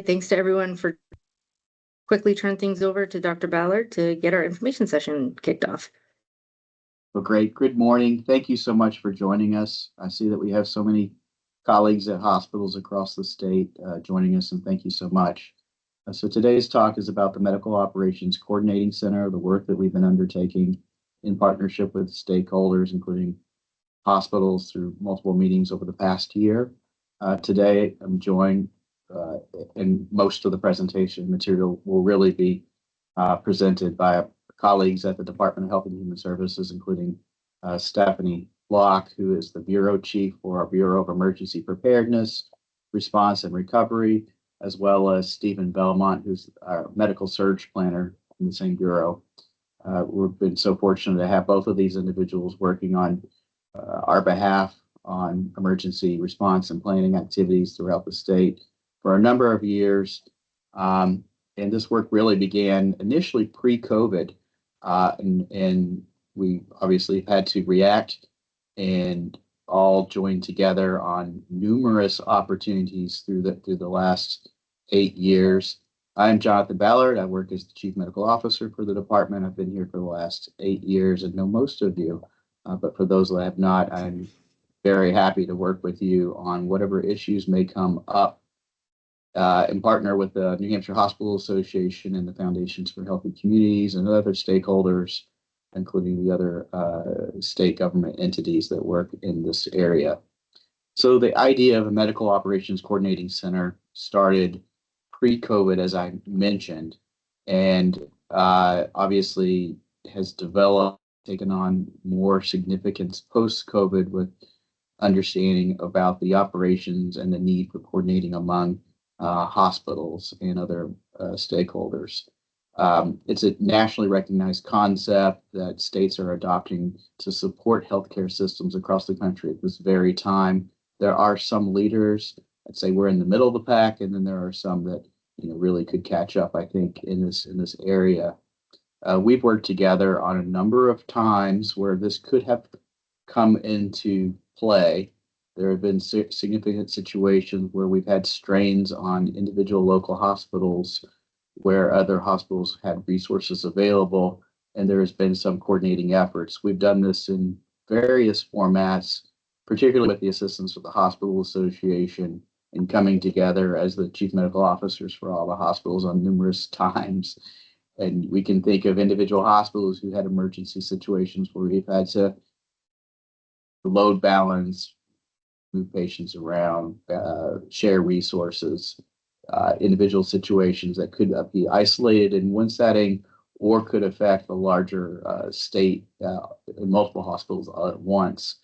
Thanks to everyone for quickly turn things over to Dr. Ballard to get our information session kicked off. Well, great. Good morning. Thank you so much for joining us. I see that we have so many colleagues at hospitals across the state joining us, and thank you so much. So today's talk is about the Medical Operations Coordinating Center, the work that we've been undertaking in partnership with stakeholders, including hospitals, through multiple meetings over the past year. Today, I'm joined, and most of the presentation material will really be presented by colleagues at the Department of Health and Human Services, including Stephanie Block, who is the Bureau Chief for our Bureau of Emergency Preparedness, Response and Recovery, as well as Stephen Belmont, who's our Medical Surge Planner in the same Bureau. We've been so fortunate to have both of these individuals working on our behalf on emergency response and planning activities throughout the state for a number of years. And this work really began initially pre-COVID, and we obviously had to react and all join together on numerous opportunities through the last 8 years. I'm Jonathan Ballard. I work as the Chief Medical Officer for the department. I've been here for the last 8 years and know most of you, but for those that I have not, I'm very happy to work with you on whatever issues may come up and partner with the New Hampshire Hospital Association and the Foundations for Healthy Communities and other stakeholders, including the other state government entities that work in this area. So the idea of a Medical Operations Coordinating Center started pre-COVID, as I mentioned, and obviously has developed, taken on more significance post-COVID with understanding about the operations and the need for coordinating among hospitals and other stakeholders. It's a nationally recognized concept that states are adopting to support healthcare systems across the country at this very time. There are some leaders, I'd say we're in the middle of the pack, and then there are some that really could catch up, I think, in this area. We've worked together on a number of times where this could have come into play. There have been significant situations where we've had strains on individual local hospitals where other hospitals had resources available, and there has been some coordinating efforts. We've done this in various formats, particularly with the assistance of the Hospital Association, and coming together as the chief medical officers for all the hospitals on numerous times. And we can think of individual hospitals who had emergency situations where we've had to load balance, move patients around, share resources, individual situations that could be isolated in one setting or could affect the larger state in multiple hospitals at once.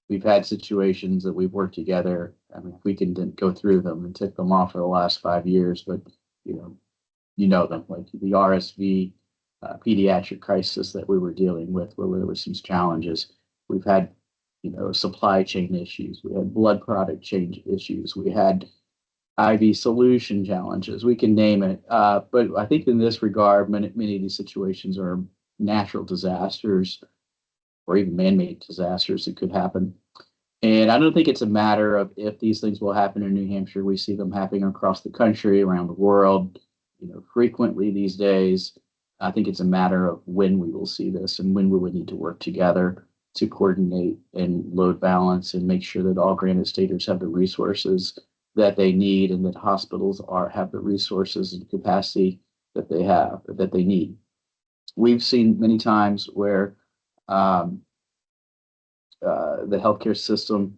We've had situations that we've worked together. I mean, we can go through them and tick them off for the last 5 years, but you know them, like the RSV pediatric crisis that we were dealing with, where there were some challenges. We've had supply chain issues. We had blood product change issues. We had IV solution challenges. We can name it. But I think in this regard, many of these situations are natural disasters or even man-made disasters that could happen. And I don't think it's a matter of if these things will happen in New Hampshire. We see them happening across the country, around the world, frequently these days. I think it's a matter of when we will see this and when we would need to work together to coordinate and load balance and make sure that all granite staters have the resources that they need and that hospitals have the resources and capacity that they need. We've seen many times where the healthcare system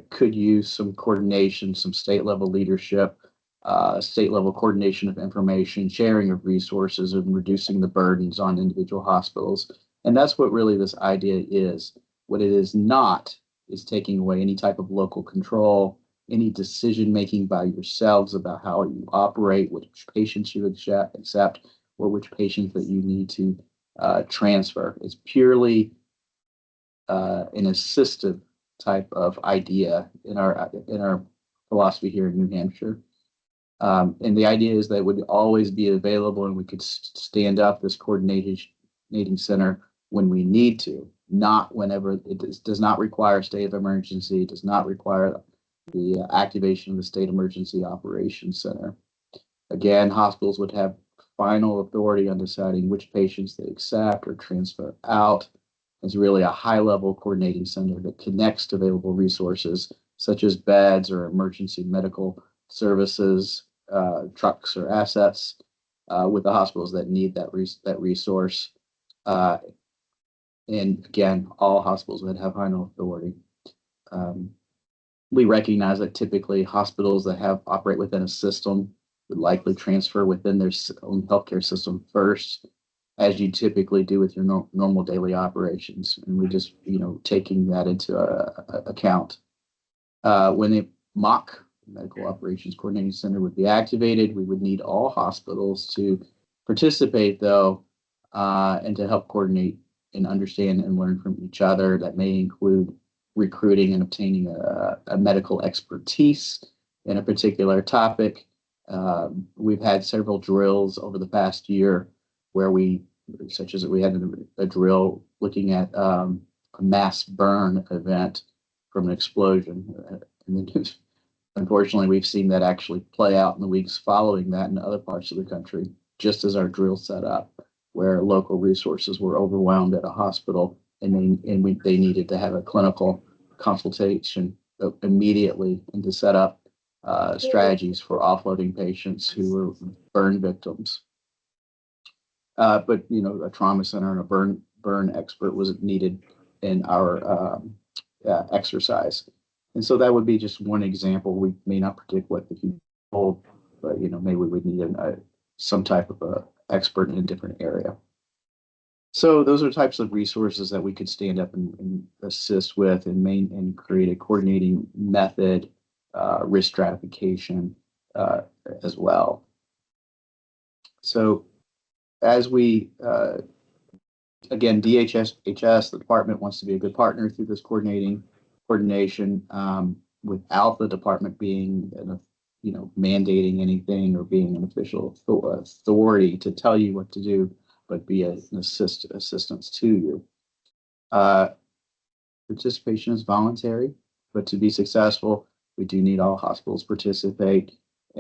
could use some coordination, some state level leadership, state level coordination of information, sharing of resources, and reducing the burdens on individual hospitals. And that's what really this idea is. What it is not is taking away any type of local control, any decision making by yourselves about how you operate, which patients you accept, or which patients that you need to transfer. It's purely an assistive type of idea in our philosophy here in New Hampshire. And the idea is that it would always be available and we could stand up this coordinating center when we need to, not whenever it does not require a state of emergency. It does not require the activation of the State Emergency Operations Center. Again, hospitals would have final authority on deciding which patients they accept or transfer out. It's really a high-level coordinating center that connects to available resources such as beds or emergency medical services, trucks or assets with the hospitals that need that resource. Uh, and again, all hospitals would have final authority. Um, we recognize that typically hospitals that operate within a system would likely transfer within their own healthcare system first, as you typically do with your normal daily operations. And we just, taking that into account. When a MOCC, Medical Operations Coordinating Center, would be activated, we would need all hospitals to participate, though, and to help coordinate and understand and learn from each other. That may include recruiting and obtaining a medical expertise in a particular topic. We've had several drills over the past year where we had a drill looking at a mass burn event from an explosion. And unfortunately, we've seen that actually play out in the weeks following that in other parts of the country, just as our drill set up, where local resources were overwhelmed at a hospital and they needed to have a clinical consultation immediately and to set up strategies for offloading patients who were burn victims. But a trauma center and a burn expert was needed in our exercise. And so that would be just one example. We may not predict what the future holds, but maybe we would need some type of a expert in a different area. So those are types of resources that we could stand up and assist with and create a coordinating method, risk stratification as well. So as we, again, DHS, the department wants to be a good partner through this coordination without the department being, mandating anything or being an official authority to tell you what to do, but be an assistance to you. Participation is voluntary, but to be successful, we do need all hospitals participate,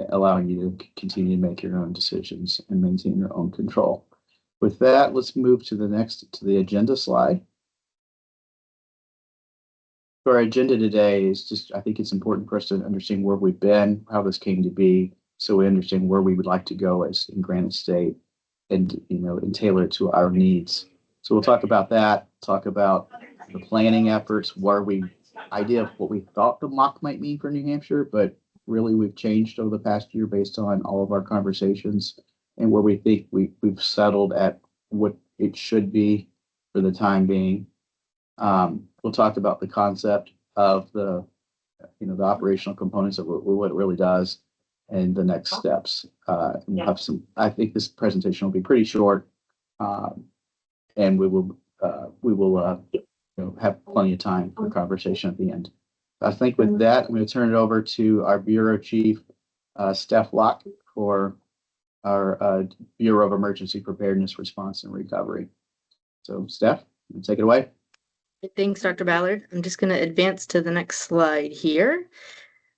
allowing you to continue to make your own decisions and maintain your own control. With that, let's move to the agenda slide. So our agenda today is I think it's important for us to understand where we've been, how this came to be, so we understand where we would like to go as in Granite State and tailor it to our needs. So we'll talk about that, talk about the planning efforts, idea of what we thought the MOCC might mean for New Hampshire, but really we've changed over the past year based on all of our conversations and where we think we've settled at what it should be for the time being. We'll talk about the concept of the operational components of what it really does and the next steps. We'll have I think this presentation will be pretty short, and we will have plenty of time for conversation at the end. I think with that, I'm going to turn it over to our Bureau Chief, Steph Locke, for our Bureau of Emergency Preparedness, Response, and Recovery. So, Steph, take it away. Thanks, Dr. Ballard. I'm just going to advance to the next slide here.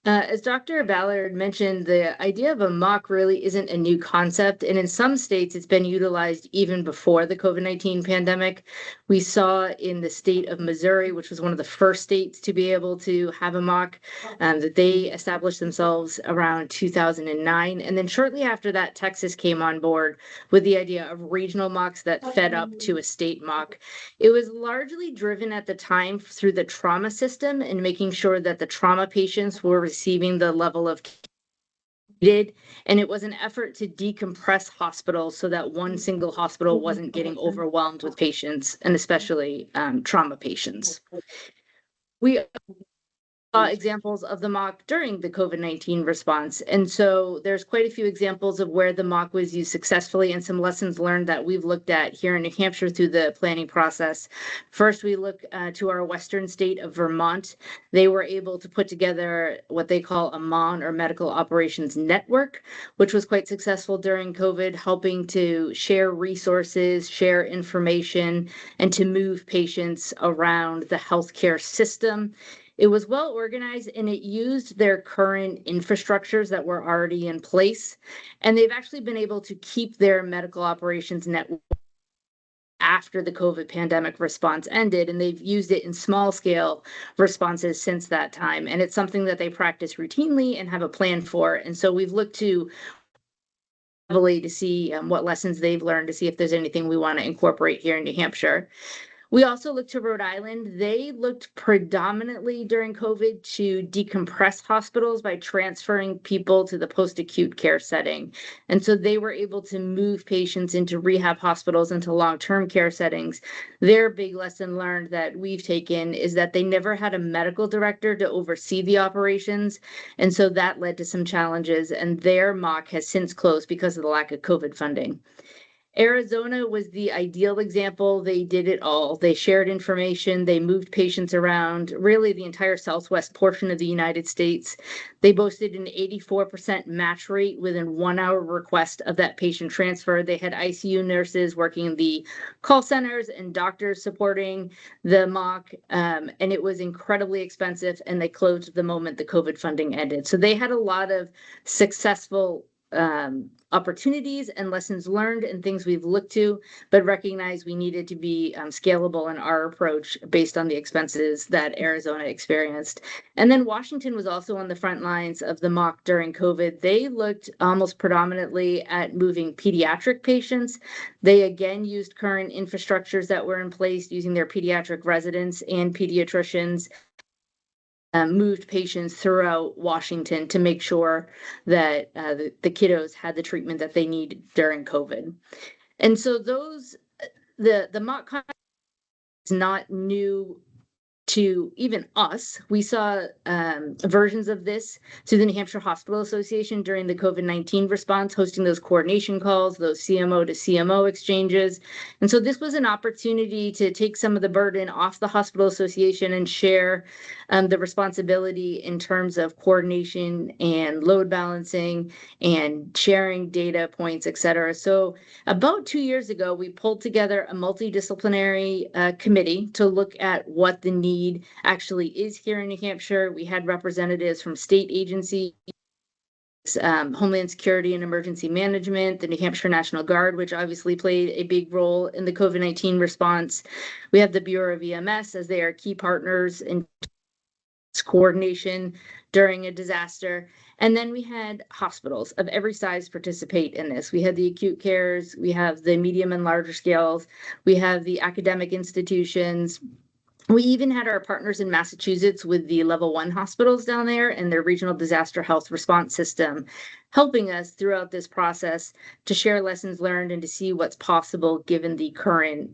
As Dr. Ballard mentioned, the idea of a MOCC really isn't a new concept, and in some states it's been utilized even before the COVID-19 pandemic. We saw in the state of Missouri, which was one of the first states to be able to have a MOCC, that they established themselves around 2009, and then shortly after that, Texas came on board with the idea of regional MOCCs that fed up to a state MOCC. It was largely driven at the time through the trauma system and making sure that the trauma patients were receiving the level of needed, and it was an effort to decompress hospitals so that one single hospital wasn't getting overwhelmed with patients, and especially trauma patients. We saw examples of the MOCC during the COVID-19 response. And so there's quite a few examples of where the MOCC was used successfully and some lessons learned that we've looked at here in New Hampshire through the planning process. First, we look to our western state of Vermont. They were able to put together what they call a MON, or Medical Operations Network, which was quite successful during COVID, helping to share resources, share information, and to move patients around the healthcare system. It was well organized and it used their current infrastructures that were already in place. And they've actually been able to keep their medical operations network after the COVID pandemic response ended, and they've used it in small scale responses since that time. And it's something that they practice routinely and have a plan for. And so we've looked to heavily to see what lessons they've learned, to see if there's anything we want to incorporate here in New Hampshire. We also looked to Rhode Island. They looked predominantly during COVID to decompress hospitals by transferring people to the post-acute care setting. And so they were able to move patients into rehab hospitals, into long-term care settings. Their big lesson learned that we've taken is that they never had a medical director to oversee the operations. And so that led to some challenges, and their MOCC has since closed because of the lack of COVID funding. Arizona was the ideal example. They did it all. They shared information. They moved patients around, really the entire southwest portion of the United States. They boasted an 84% match rate within 1 hour request of that patient transfer. They had ICU nurses working in the call centers and doctors supporting the MOCC, and it was incredibly expensive, and they closed the moment the COVID funding ended. So they had a lot of successful opportunities and lessons learned and things we've looked to, but recognize we needed to be scalable in our approach based on the expenses that Arizona experienced. And then Washington was also on the front lines of the MOCC during COVID. They looked almost predominantly at moving pediatric patients. They again used current infrastructures that were in place, using their pediatric residents and pediatricians, moved patients throughout Washington to make sure that the kiddos had the treatment that they needed during COVID. And so the MOCC is not new to even us. We saw versions of this through the New Hampshire Hospital Association during the COVID-19 response, hosting those coordination calls, those CMO to CMO exchanges. And so this was an opportunity to take some of the burden off the Hospital Association and share the responsibility in terms of coordination and load balancing and sharing data points, et cetera. So about 2 years ago, we pulled together a multidisciplinary committee to look at what the need actually is here in New Hampshire. We had representatives from state agencies, Homeland Security and Emergency Management, the New Hampshire National Guard, which obviously played a big role in the COVID-19 response. We have the Bureau of EMS, as they are key partners in coordination during a disaster. And then we had hospitals of every size participate in this. We had the acute cares, we have the medium and larger scales, we have the academic institutions. We even had our partners in Massachusetts with the level 1 hospitals down there and their regional disaster health response system, helping us throughout this process to share lessons learned and to see what's possible given the current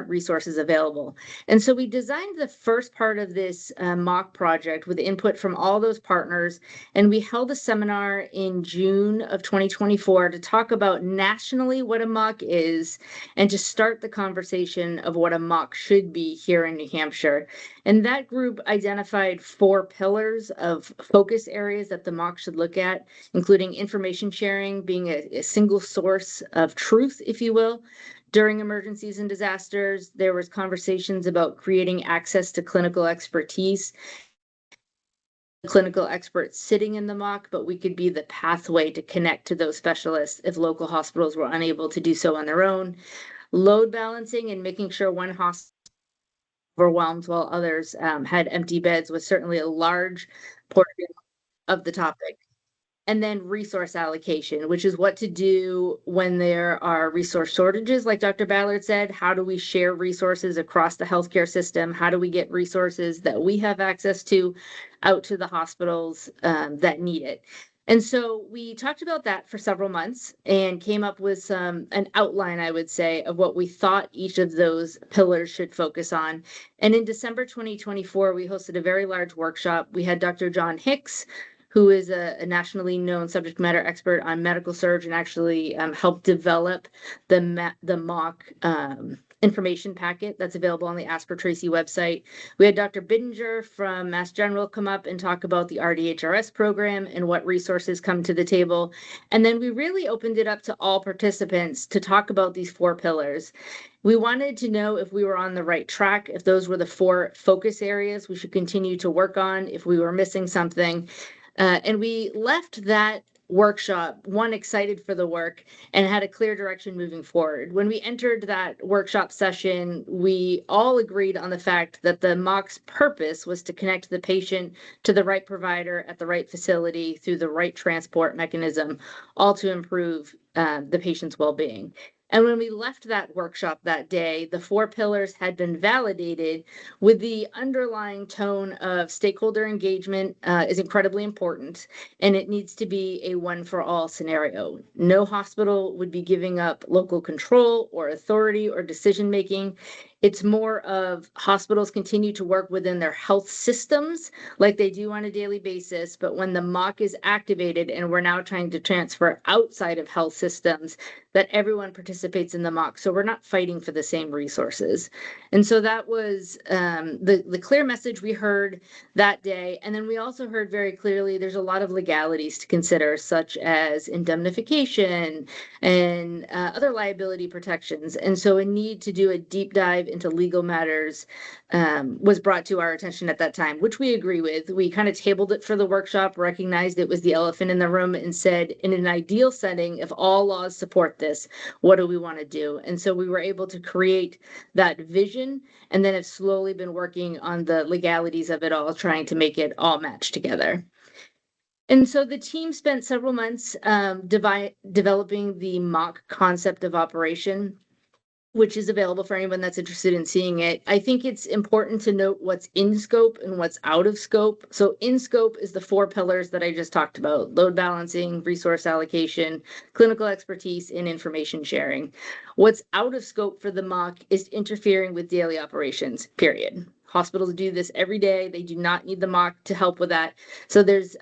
resources available. And so we designed the first part of this MOCC project with input from all those partners, and we held a seminar in June of 2024 to talk about nationally what a MOCC is and to start the conversation of what a MOCC should be here in New Hampshire. And that group identified 4 pillars of focus areas that the MOCC should look at, including information sharing being a single source of truth, if you will. During emergencies and disasters, there was conversations about creating access to clinical expertise. Clinical experts sitting in the MOCC, but we could be the pathway to connect to those specialists if local hospitals were unable to do so on their own. Load balancing and making sure one hospital overwhelmed while others had empty beds was certainly a large portion of the topic. And then resource allocation, which is what to do when there are resource shortages, like Dr. Ballard said. How do we share resources across the healthcare system? How do we get resources that we have access to out to the hospitals that need it? And so we talked about that for several months and came up with an outline, I would say, of what we thought each of those pillars should focus on. And in December 2024, we hosted a very large workshop. We had Dr. John Hicks, who is a nationally known subject matter expert on medical surge and actually helped develop the MOCC information packet that's available on the Ask for Tracy website. We had Dr. Biddinger from Mass General come up and talk about the RDHRS program and what resources come to the table. And then we really opened it up to all participants to talk about these 4 pillars. We wanted to know if we were on the right track, if those were the 4 focus areas we should continue to work on, if we were missing something. And we left that workshop, one, excited for the work and had a clear direction moving forward. When we entered that workshop session, we all agreed on the fact that the MOCC's purpose was to connect the patient to the right provider at the right facility through the right transport mechanism, all to improve the patient's well-being. And when we left that workshop that day, the 4 pillars had been validated with the underlying tone of stakeholder engagement is incredibly important, and it needs to be a one for all scenario. No hospital would be giving up local control or authority or decision making. It's more of hospitals continue to work within their health systems like they do on a daily basis, but when the MOCC is activated and we're now trying to transfer outside of health systems, that everyone participates in the MOCC. So we're not fighting for the same resources. And so that was the clear message we heard that day. And then we also heard very clearly there's a lot of legalities to consider, such as indemnification and other liability protections. And so a need to do a deep dive into legal matters was brought to our attention at that time, which we agree with. We kind of tabled it for the workshop, recognized it was the elephant in the room, and said, in an ideal setting, if all laws support this, what do we want to do? And so we were able to create that vision, and then have slowly been working on the legalities of it all, trying to make it all match together. And so the team spent several months developing the MOCC concept of operation, which is available for anyone that's interested in seeing it. I think it's important to note what's in scope and what's out of scope. So in scope is the 4 pillars that I just talked about: load balancing, resource allocation, clinical expertise, and information sharing. What's out of scope for the MOCC is interfering with daily operations, period. Hospitals do this every day. They do not need the MOCC to help with that. So there's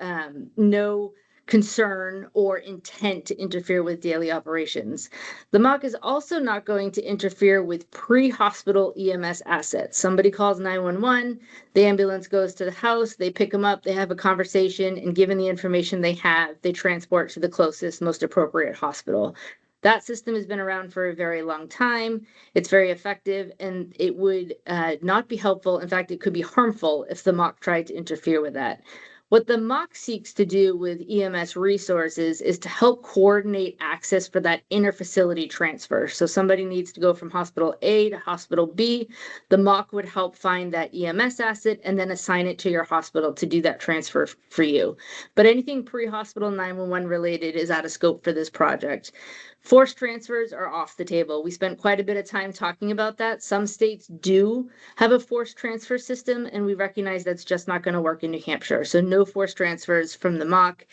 no concern or intent to interfere with daily operations. The MOCC is also not going to interfere with pre-hospital EMS assets. Somebody calls 911, the ambulance goes to the house, they pick them up, they have a conversation, and given the information they have, they transport to the closest, most appropriate hospital. That system has been around for a very long time. It's very effective, and it would not be helpful. In fact, it could be harmful if the MOCC tried to interfere with that. What the MOCC seeks to do with EMS resources is to help coordinate access for that interfacility transfer. So somebody needs to go from hospital A to hospital B. The MOCC would help find that EMS asset and then assign it to your hospital to do that transfer for you. But anything pre-hospital 911 related is out of scope for this project. Forced transfers are off the table. We spent quite a bit of time talking about that. Some states do have a forced transfer system, and we recognize that's just not going to work in New Hampshire. So no forced transfers from the MOCC.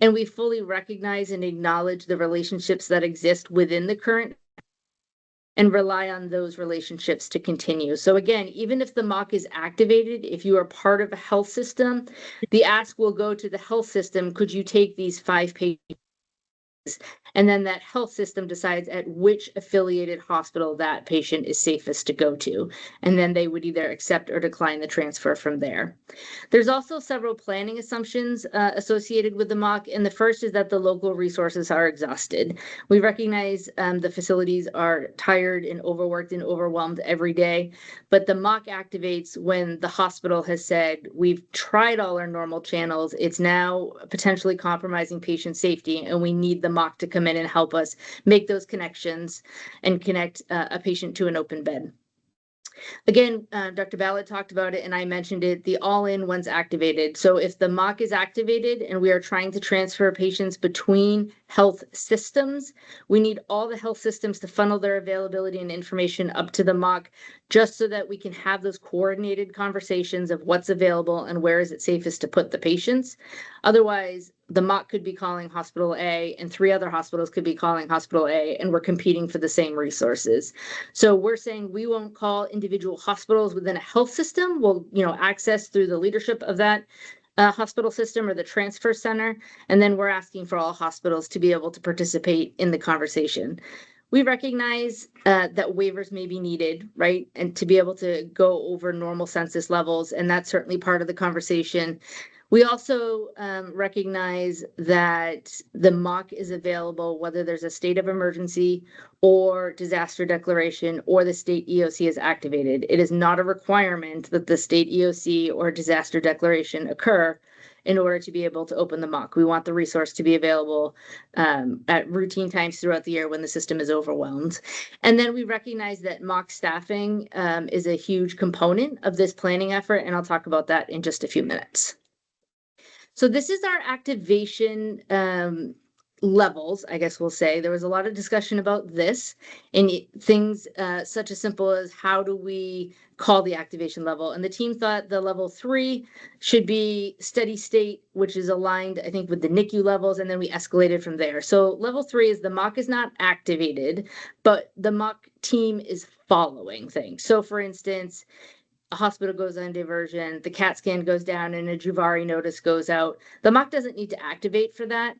And we fully recognize and acknowledge the relationships that exist within the current and rely on those relationships to continue. So again, even if the MOCC is activated, if you are part of a health system, the ask will go to the health system, could you take these 5 patients? And then that health system decides at which affiliated hospital that patient is safest to go to. And then they would either accept or decline the transfer from there. There's also several planning assumptions associated with the MOCC. And the first is that the local resources are exhausted. We recognize the facilities are tired and overworked and overwhelmed every day, but the MOCC activates when the hospital has said, we've tried all our normal channels. It's now potentially compromising patient safety, and we need the MOCC to come in and help us make those connections and connect a patient to an open bed. Again, Dr. Ballard talked about it and I mentioned it, the all-in once activated. So if the MOCC is activated and we are trying to transfer patients between health systems, we need all the health systems to funnel their availability and information up to the MOCC, just so that we can have those coordinated conversations of what's available and where is it safest to put the patients. Otherwise, the MOCC could be calling hospital A and 3 other hospitals could be calling hospital A, and we're competing for the same resources. So we're saying we won't call individual hospitals within a health system. We'll, access through the leadership of that hospital system or the transfer center. And then we're asking for all hospitals to be able to participate in the conversation. We recognize that waivers may be needed, right? And to be able to go over normal census levels. And that's certainly part of the conversation. We also recognize that the MOCC is available whether there's a state of emergency or disaster declaration or the state EOC is activated. It is not a requirement that the state EOC or disaster declaration occur in order to be able to open the MOCC. We want the resource to be available at routine times throughout the year when the system is overwhelmed. And then we recognize that MOCC staffing is a huge component of this planning effort, and I'll talk about that in just a few minutes. So this is our activation levels, I guess we'll say. There was a lot of discussion about this and things such as simple as how do we call the activation level? And the team thought the level 3 should be steady state, which is aligned, I think, with the NICU levels, and then we escalated from there. So level 3 is the MOCC is not activated, but the MOCC team is following things. So for instance, a hospital goes on diversion, the CAT scan goes down, and a Juvari notice goes out. The MOCC doesn't need to activate for that,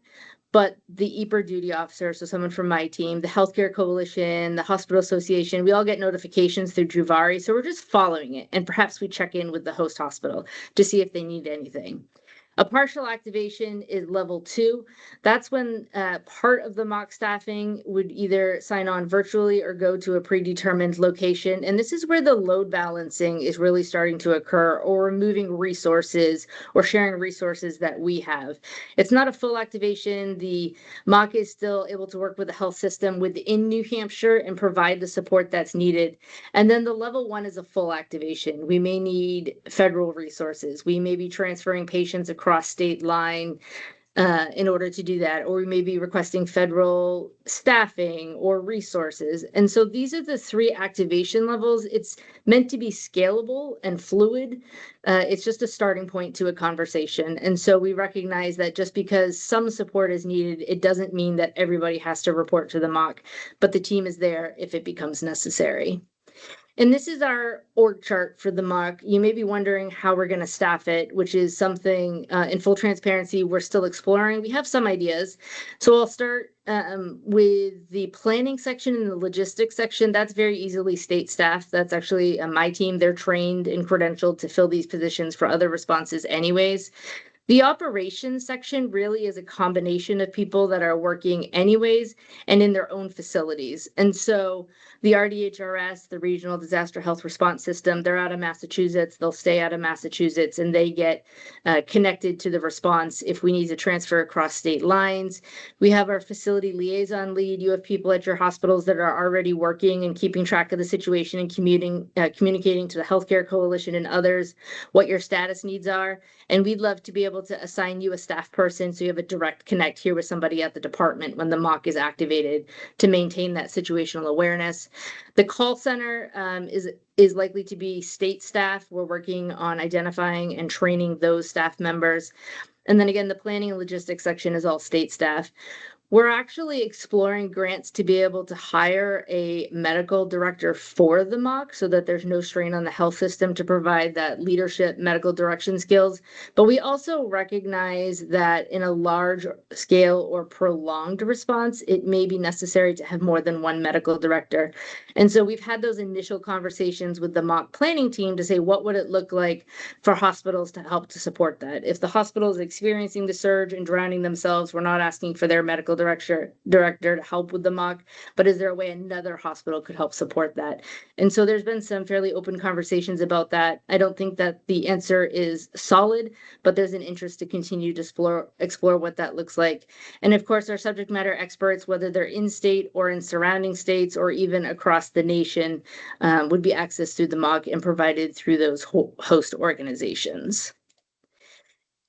but the EPR duty officer, so someone from my team, the Healthcare Coalition, the Hospital Association, we all get notifications through Juvari, so we're just following it, and perhaps we check in with the host hospital to see if they need anything. A partial activation is level 2. That's when part of the MOCC staffing would either sign on virtually or go to a predetermined location. And this is where the load balancing is really starting to occur, or removing resources or sharing resources that we have. It's not a full activation. The MOCC is still able to work with the health system within New Hampshire and provide the support that's needed. And then the level 1 is a full activation. We may need federal resources. We may be transferring patients across state line in order to do that, or we may be requesting federal staffing or resources. And so these are the 3 activation levels. It's meant to be scalable and fluid. It's just a starting point to a conversation. And so we recognize that just because some support is needed, it doesn't mean that everybody has to report to the MOCC, but the team is there if it becomes necessary. And this is our org chart for the MOCC. You may be wondering how we're going to staff it, which is something in full transparency we're still exploring. We have some ideas. So I'll start with the planning section and the logistics section. That's very easily state staff. That's actually my team. They're trained and credentialed to fill these positions for other responses anyways. The operations section really is a combination of people that are working anyways and in their own facilities. And so the RDHRS, the Regional Disaster Health Response System, they're out of Massachusetts. They'll stay out of Massachusetts, and they get connected to the response if we need to transfer across state lines. We have our facility liaison lead. You have people at your hospitals that are already working and keeping track of the situation and communicating to the Healthcare Coalition and others what your status needs are. And we'd love to be able to assign you a staff person so you have a direct connect here with somebody at the department when the MOCC is activated to maintain that situational awareness. The call center is likely to be state staff. We're working on identifying and training those staff members. And then again, the planning and logistics section is all state staff. We're actually exploring grants to be able to hire a medical director for the MOCC so that there's no strain on the health system to provide that leadership medical direction skills. But we also recognize that in a large scale or prolonged response, it may be necessary to have more than one medical director. And so we've had those initial conversations with the MOCC planning team to say, what would it look like for hospitals to help to support that? If the hospital is experiencing the surge and drowning themselves, we're not asking for their medical director to help with the MOCC, but is there a way another hospital could help support that? And so there's been some fairly open conversations about that. I don't think that the answer is solid, but there's an interest to continue to explore what that looks like. And of course, our subject matter experts, whether they're in state or in surrounding states or even across the nation, would be accessed through the MOCC and provided through those host organizations.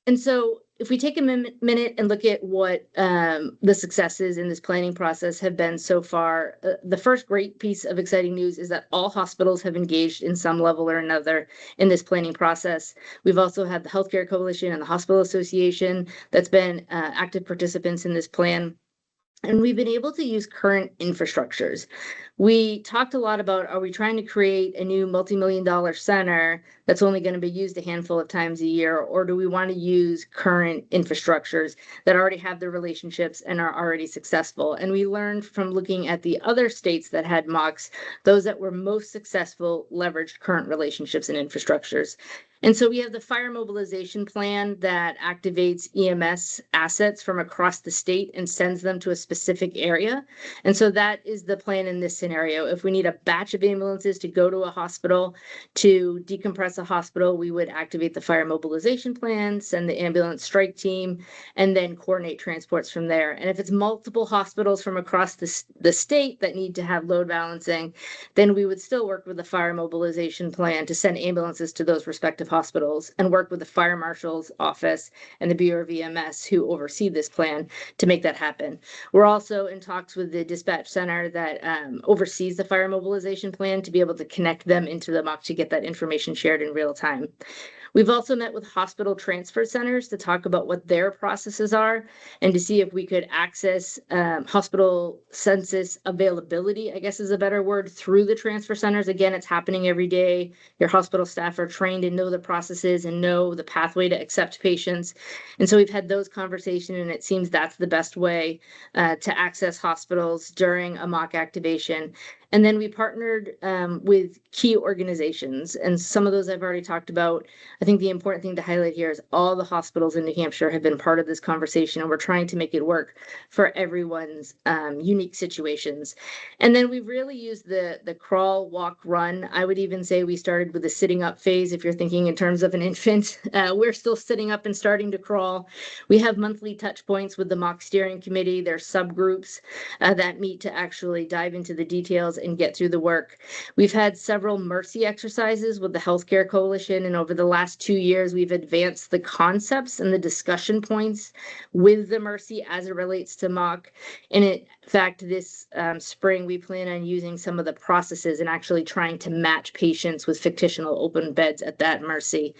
And so if we take a minute and look at what the successes in this planning process have been so far, the first great piece of exciting news is that all hospitals have engaged in some level or another in this planning process. We've also had the Healthcare Coalition and the Hospital Association that's been active participants in this plan. And we've been able to use current infrastructures. we talked a lot about, are we trying to create a new multi-million-dollar center that's only going to be used a handful of times a year, or do we want to use current infrastructures that already have the relationships and are already successful? And we learned from looking at the other states that had MOCCs, those that were most successful leveraged current relationships and infrastructures. And so we have the fire mobilization plan that activates EMS assets from across the state and sends them to a specific area. And so that is the plan in this scenario. If we need a batch of ambulances to go to a hospital to decompress a hospital, we would activate the fire mobilization plan, send the ambulance strike team, and then coordinate transports from there. And if it's multiple hospitals from across the state that need to have load balancing, then we would still work with the fire mobilization plan to send ambulances to those respective hospitals and work with the fire marshal's office and the Bureau of EMS who oversee this plan to make that happen. We're also in talks with the dispatch center that oversees the fire mobilization plan to be able to connect them into the MOCC to get that information shared in real time. We've also met with hospital transfer centers to talk about what their processes are and to see if we could access hospital census availability, I guess is a better word, through the transfer centers. Again, it's happening every day. Your hospital staff are trained and know the processes and know the pathway to accept patients. And so we've had those conversations, and it seems that's the best way to access hospitals during a MOCC activation. And then we partnered with key organizations, and some of those I've already talked about. I think the important thing to highlight here is all the hospitals in New Hampshire have been part of this conversation, and we're trying to make it work for everyone's unique situations. And then we've really used the crawl, walk, run. I would even say we started with the sitting up phase. If you're thinking in terms of an infant, we're still sitting up and starting to crawl. We have monthly touch points with the MOCC steering committee. There's subgroups that meet to actually dive into the details and get through the work. We've had several MOCC exercises with the Healthcare Coalition, and over the last 2 years, we've advanced the concepts and the discussion points with the MOCC as it relates to MOCC. And in fact, this spring, we plan on using some of the processes and actually trying to match patients with fictional open beds at that MOCC.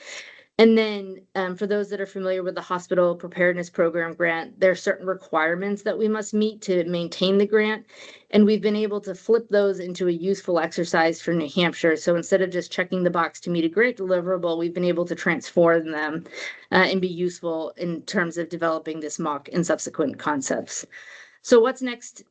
And then for those that are familiar with the Hospital Preparedness Program grant, there are certain requirements that we must meet to maintain the grant. And we've been able to flip those into a useful exercise for New Hampshire. So instead of just checking the box to meet a grant deliverable, we've been able to transform them and be useful in terms of developing this MOCC and subsequent concepts. So what's next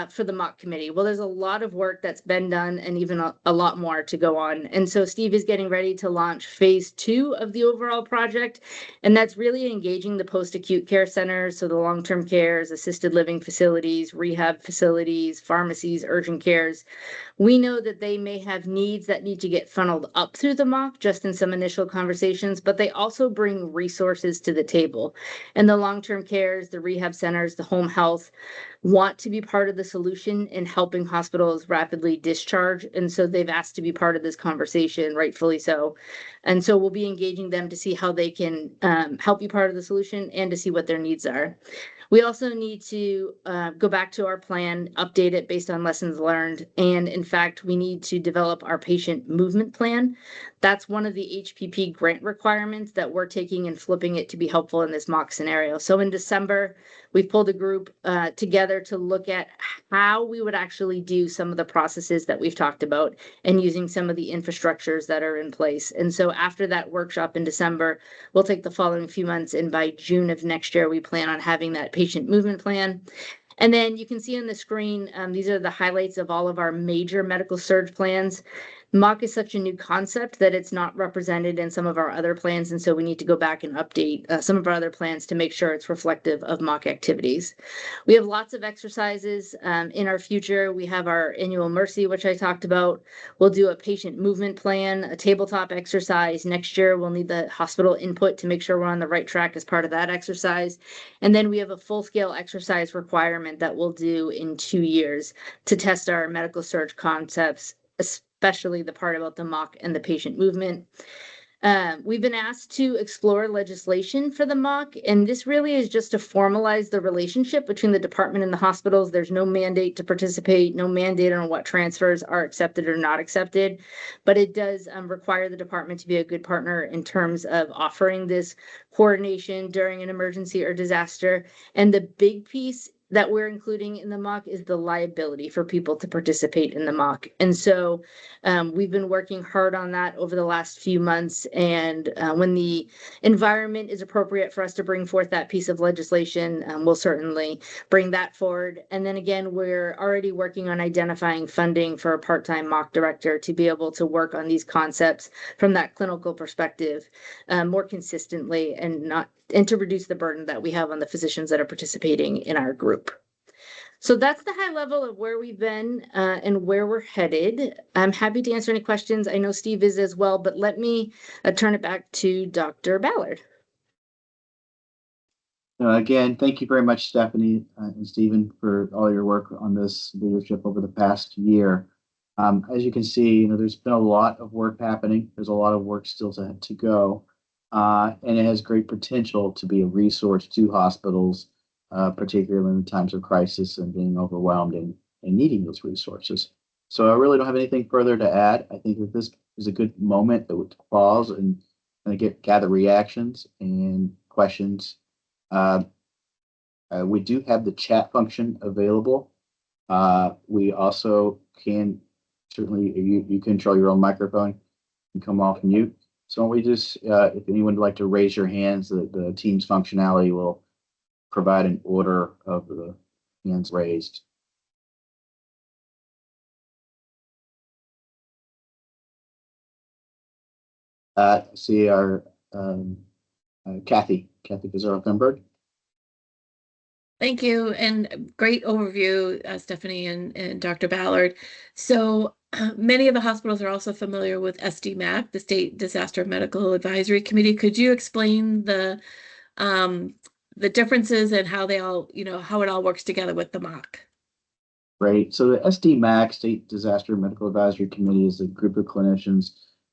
for the MOCC committee? Well, there's a lot of work that's been done and even a lot more to go on. And so Steve is getting ready to launch phase 2 of the overall project. And that's really engaging the post-acute care centers, so the long-term cares, assisted living facilities, rehab facilities, pharmacies, urgent cares. We know that they may have needs that need to get funneled up through the MOCC just in some initial conversations, but they also bring resources to the table. And the long-term cares, the rehab centers, the home health want to be part of the solution in helping hospitals rapidly discharge. And so they've asked to be part of this conversation, rightfully so. And so we'll be engaging them to see how they can help be part of the solution and to see what their needs are. We also need to go back to our plan, update it based on lessons learned. And in fact, we need to develop our patient movement plan. That's one of the HPP grant requirements that we're taking and flipping it to be helpful in this MOCC scenario. So in December, we pulled a group together to look at how we would actually do some of the processes that we've talked about and using some of the infrastructures that are in place. And so after that workshop in December, we'll take the following few months, and by June of next year, we plan on having that patient movement plan. And then you can see on the screen, these are the highlights of all of our major medical surge plans. MOCC is such a new concept that it's not represented in some of our other plans, and so we need to go back and update some of our other plans to make sure it's reflective of MOCC activities. We have lots of exercises in our future. We have our annual MOCC, which I talked about. We'll do a patient movement plan, a tabletop exercise. Next year, we'll need the hospital input to make sure we're on the right track as part of that exercise. And then we have a full-scale exercise requirement that we'll do in 2 years to test our medical surge concepts, especially the part about the MOCC and the patient movement. We've been asked to explore legislation for the MOCC, and this really is just to formalize the relationship between the department and the hospitals. There's no mandate to participate, no mandate on what transfers are accepted or not accepted, but it does require the department to be a good partner in terms of offering this coordination during an emergency or disaster. And the big piece that we're including in the MOCC is the liability for people to participate in the MOCC. And so we've been working hard on that over the last few months. And when the environment is appropriate for us to bring forth that piece of legislation, we'll certainly bring that forward. And then again, we're already working on identifying funding for a part-time MOCC director to be able to work on these concepts from that clinical perspective more consistently and to reduce the burden that we have on the physicians that are participating in our group. So that's the high level of where we've been and where we're headed. I'm happy to answer any questions. I know Steve is as well, but let me turn it back to Dr. Ballard. Again, thank you very much, Stephanie and Stephen, for all your work on this leadership over the past year. As you can see, there's been a lot of work happening. There's a lot of work still to go, and it has great potential to be a resource to hospitals, particularly in times of crisis and being overwhelmed and needing those resources. So I really don't have anything further to add. I think that this is a good moment to pause and gather reactions and questions. We do have the chat function available. We also can certainly, you control your own microphone and come off mute. So we just, if anyone would like to raise your hands, the Teams functionality will provide an order of the hands raised. See our Kathy Pizarro-Thunberg. Thank you, and great overview, Stephanie and Dr. Ballard. So many of the hospitals are also familiar with SDMAC, the State Disaster Medical Advisory Committee. Could you explain the differences and how they all, how it all works together with the MOCC? Right. So the SDMAC, State Disaster Medical Advisory Committee, is a group of clinicians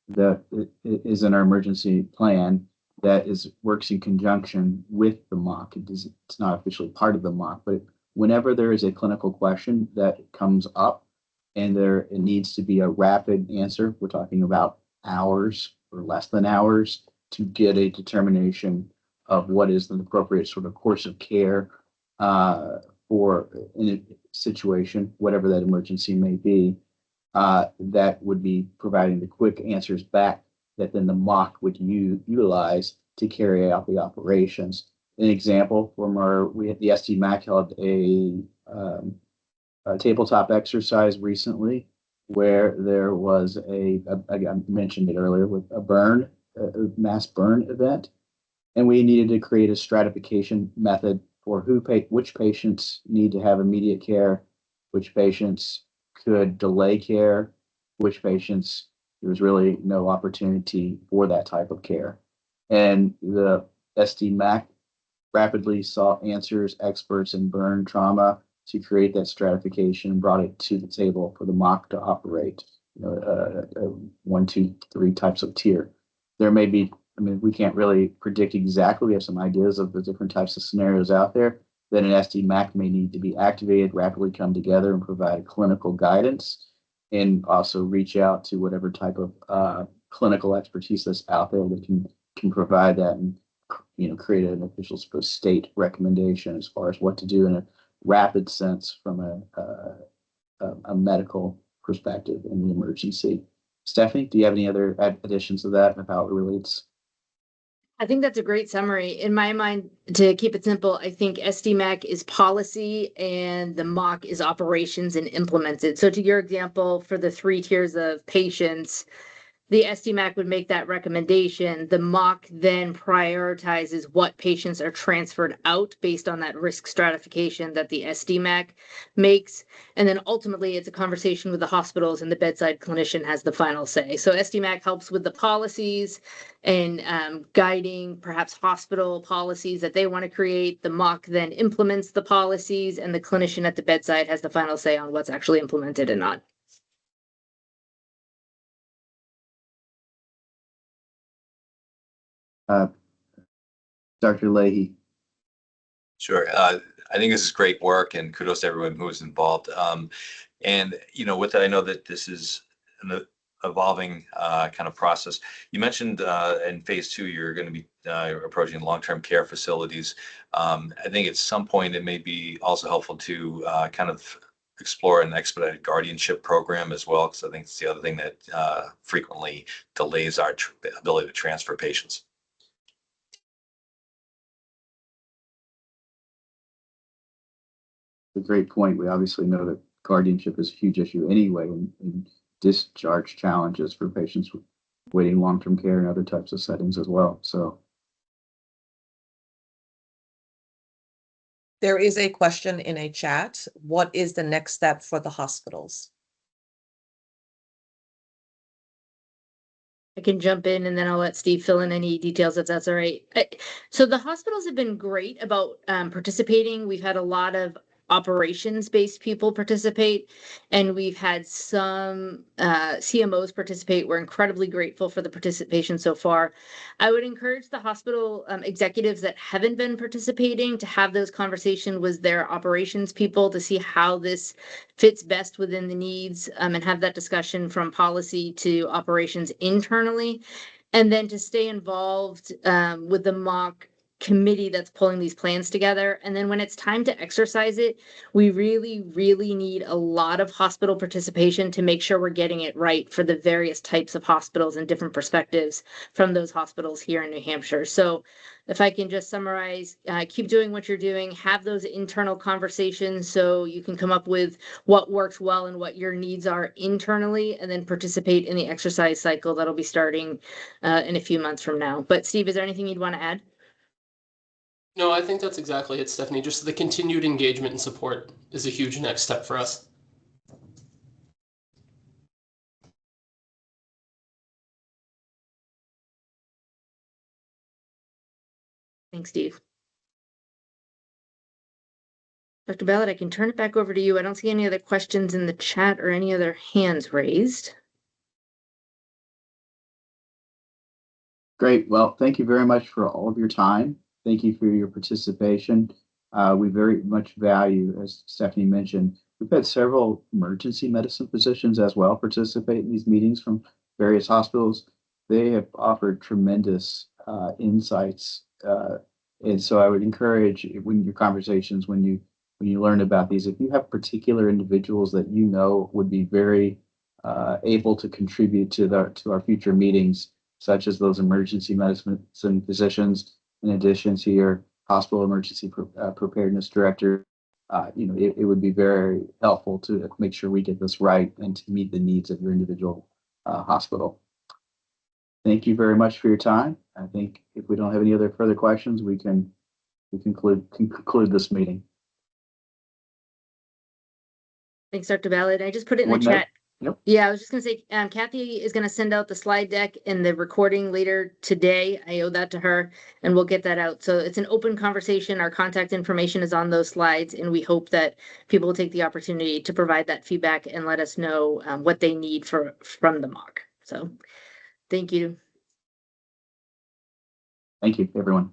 that is in our emergency plan that works in conjunction with the MOCC. It's not officially part of the MOCC, but whenever there is a clinical question that comes up and it needs to be a rapid answer, we're talking about hours or less than hours to get a determination of what is the appropriate sort of course of care for in a situation, whatever that emergency may be, that would be providing the quick answers back that then the MOCC would utilize to carry out the operations. An example from the SDMAC held a tabletop exercise recently where there was I mentioned it earlier, with a mass burn event, and we needed to create a stratification method for which patients need to have immediate care, which patients could delay care, which patients there was really no opportunity for that type of care. And the SDMAC rapidly sought answers, experts in burn trauma, to create that stratification and brought it to the table for the MOCC to operate, 1, 2, 3 types of tier. There may be, we can't really predict exactly. We have some ideas of the different types of scenarios out there. Then an SDMAC may need to be activated, rapidly come together and provide clinical guidance, and also reach out to whatever type of clinical expertise that's out there that can provide that and create an official state recommendation as far as what to do in a rapid sense from a medical perspective in the emergency. Stephanie, do you have any other additions to that of how it relates? I think that's a great summary. In my mind, to keep it simple, I think SDMAC is policy and the MOCC is operations and implemented. So to your example, for the 3 tiers of patients, the SDMAC would make that recommendation. The MOCC then prioritizes what patients are transferred out based on that risk stratification that the SDMAC makes. And then ultimately it's a conversation with the hospitals and the bedside clinician has the final say. So SDMAC helps with the policies and guiding perhaps hospital policies that they want to create. The MOCC then implements the policies and the clinician at the bedside has the final say on what's actually implemented and not. Dr. Leahy. Sure. I think this is great work, and kudos to everyone who was involved. And with that, I know that this is an evolving kind of process. You mentioned in phase 2 you're going to be approaching long-term care facilities. I think at some point it may be also helpful to kind of explore an expedited guardianship program as well, because I think it's the other thing that frequently delays our ability to transfer patients. A great point. We obviously know that guardianship is a huge issue anyway, and discharge challenges for patients waiting long-term care and other types of settings as well. So there is a question in a chat. What is the next step for the hospitals? I can jump in and then I'll let Steve fill in any details if that's all right. So the hospitals have been great about participating. We've had a lot of operations-based people participate, and we've had some CMOs participate. We're incredibly grateful for the participation so far. I would encourage the hospital executives that haven't been participating to have those conversations with their operations people to see how this fits best within the needs, and have that discussion from policy to operations internally, and then to stay involved with the MOCC committee that's pulling these plans together. And then when it's time to exercise it, we really, really need a lot of hospital participation to make sure we're getting it right for the various types of hospitals and different perspectives from those hospitals here in New Hampshire. So if I can just summarize, keep doing what you're doing, have those internal conversations so you can come up with what works well and what your needs are internally, and then participate in the exercise cycle that'll be starting in a few months from now. But Steve, is there anything you'd want to add? No, I think that's exactly it, Stephanie. Just the continued engagement and support is a huge next step for us. Thanks, Steve. Dr. Ballard, I can turn it back over to you. I don't see any other questions in the chat or any other hands raised. great. Well, thank you very much for all of your time. Thank you for your participation. We very much value, as Stephanie mentioned, we've had several emergency medicine physicians as well participate in these meetings from various hospitals. They have offered tremendous insights. And so I would encourage when your conversations, when you learn about these, if you have particular individuals that you know would be very able to contribute to our future meetings, such as those emergency medicine physicians, in addition to your hospital emergency preparedness director, it would be very helpful to make sure we get this right and to meet the needs of your individual hospital. Thank you very much for your time. I think if we don't have any other further questions, we can conclude this meeting. Thanks, Dr. Ballard. I just put it in the chat. Yep. Yeah, I was just going to say, Kathy is going to send out the slide deck and the recording later today. I owe that to her, and we'll get that out. So it's an open conversation. Our contact information is on those slides, and we hope that people will take the opportunity to provide that feedback and let us know what they need from the MOCC. So thank you. Thank you, everyone.